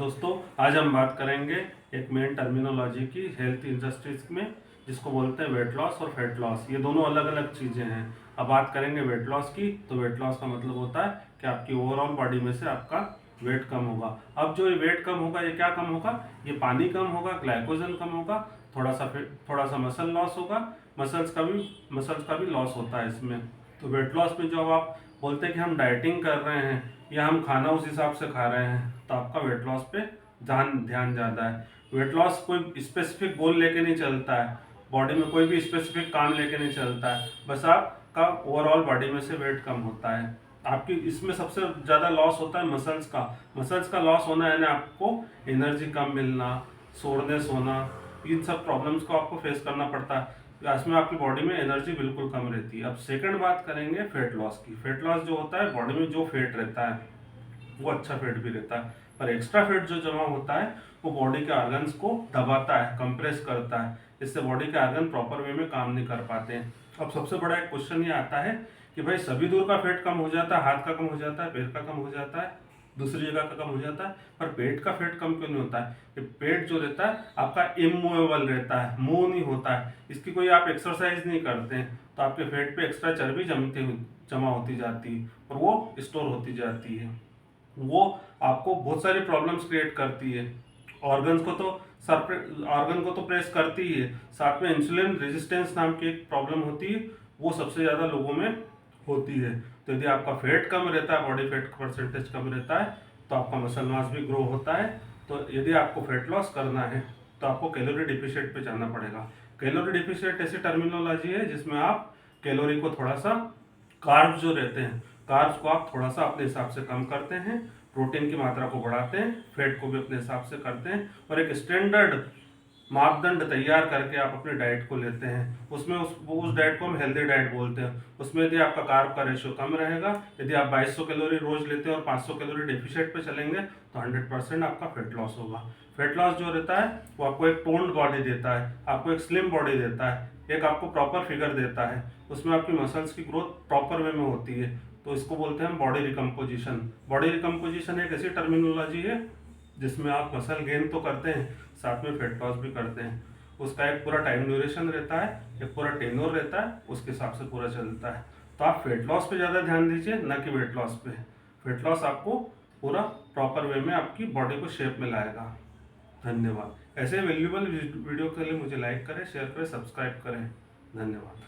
दोस्तों, आज हम बात करेंगे एक मेन टर्मिनोलॉजी की हेल्थ इंडस्ट्रीज में, जिसको बोलते हैं वेट लॉस और फैट लॉस। ये दोनों अलग अलग चीज़ें हैं। अब बात करेंगे वेट लॉस की, तो वेट लॉस का मतलब होता है कि आपकी ओवरऑल बॉडी में से आपका वेट कम होगा। अब जो ये वेट कम होगा, ये क्या कम होगा? ये पानी कम होगा, ग्लाइकोजन कम होगा, थोड़ा सा मसल लॉस होगा। मसल्स का भी लॉस होता है इसमें। तो वेट लॉस में जो आप बोलते हैं कि हम डाइटिंग कर रहे हैं या हम खाना उस हिसाब से खा रहे हैं, तो आपका वेट लॉस पे ध्यान ज़्यादा है। वेट लॉस कोई स्पेसिफिक गोल लेके नहीं चलता है, बॉडी में कोई भी स्पेसिफिक काम लेके नहीं चलता है, बस आपका ओवरऑल बॉडी में से वेट कम होता है। आपकी इसमें सबसे ज़्यादा लॉस होता है मसल्स का लॉस होना, यानी आपको एनर्जी कम मिलना, सोरनेस होना, इन सब प्रॉब्लम्स को आपको फेस करना पड़ता है। इसमें आपकी बॉडी में एनर्जी बिल्कुल कम रहती है। अब सेकंड बात करेंगे फेट लॉस की। फेट लॉस जो होता है, बॉडी में जो फेट रहता है वो अच्छा फेट भी रहता है, पर एक्स्ट्रा फेट जो जमा होता है वो बॉडी के ऑर्गन्स को दबाता है, कंप्रेस करता है। इससे बॉडी के ऑर्गन प्रॉपर वे में काम नहीं कर पाते हैं। अब सबसे बड़ा एक क्वेश्चन ये आता है कि भाई सभी दूर का फेट कम हो जाता है, हाथ का कम हो जाता है, पैर का कम हो जाता है, दूसरी जगह का कम हो जाता है, पर पेट का फेट कम क्यों नहीं होता है? कि पेट जो रहता है आपका इमूवेबल रहता है, मूव नहीं होता है। इसकी कोई आप एक्सरसाइज नहीं करते हैं, तो आपके फेट पे एक्स्ट्रा चर्बी जमा होती जाती है और वो स्टोर होती जाती है। वो आपको बहुत सारी प्रॉब्लम्स क्रिएट करती है। ऑर्गन को तो प्रेस करती ही है, साथ में इंसुलिन रेजिस्टेंस नाम की एक प्रॉब्लम होती है, वो सबसे ज़्यादा लोगों में होती है। तो यदि आपका फेट कम रहता है, बॉडी फेट का परसेंटेज कम रहता है, तो आपका मसल मास भी ग्रो होता है। तो यदि आपको फेट लॉस करना है तो आपको कैलोरी डिफिशिएट पे जाना पड़ेगा। कैलोरी डिफिशिएट ऐसी टर्मिनोलॉजी है जिसमें आप कैलोरी को थोड़ा सा, कार्ब्स जो रहते हैं, कार्ब्स को आप थोड़ा सा अपने हिसाब से कम करते हैं, प्रोटीन की मात्रा को बढ़ाते हैं, फैट को भी अपने हिसाब से करते हैं, और एक स्टैंडर्ड मापदंड तैयार करके आप अपने डाइट को लेते हैं। उसमें उस डाइट को हम हेल्दी डाइट बोलते हैं। उसमें यदि आपका कार्ब का रेशियो कम रहेगा, यदि आप 2200 कैलोरी रोज लेते हैं और 500 कैलोरी डेफिशिएट पे चलेंगे, तो 100% आपका फेट लॉस होगा। फेट लॉस जो रहता है वो आपको एक टोन्ड बॉडी देता है, आपको एक स्लिम बॉडी देता है, एक आपको प्रॉपर फिगर देता है। उसमें आपकी मसल्स की ग्रोथ प्रॉपर वे में होती है। तो इसको बोलते हैं हम बॉडी रिकम्पोजिशन। बॉडी रिकम्पोजिशन एक ऐसी टर्मिनोलॉजी है जिसमें आप मसल गेन तो करते हैं, साथ में फेट लॉस भी करते हैं। उसका एक पूरा टाइम ड्यूरेशन रहता है, एक पूरा टेन्योर रहता है, उसके हिसाब से पूरा चलता है। तो आप फेट लॉस पे ज़्यादा ध्यान दीजिए, ना कि वेट लॉस पे। फेट लॉस आपको पूरा प्रॉपर वे में आपकी बॉडी को शेप में लाएगा। धन्यवाद। ऐसे वैल्यूबल वीडियो के लिए मुझे लाइक करें, शेयर करें, सब्सक्राइब करें। धन्यवाद।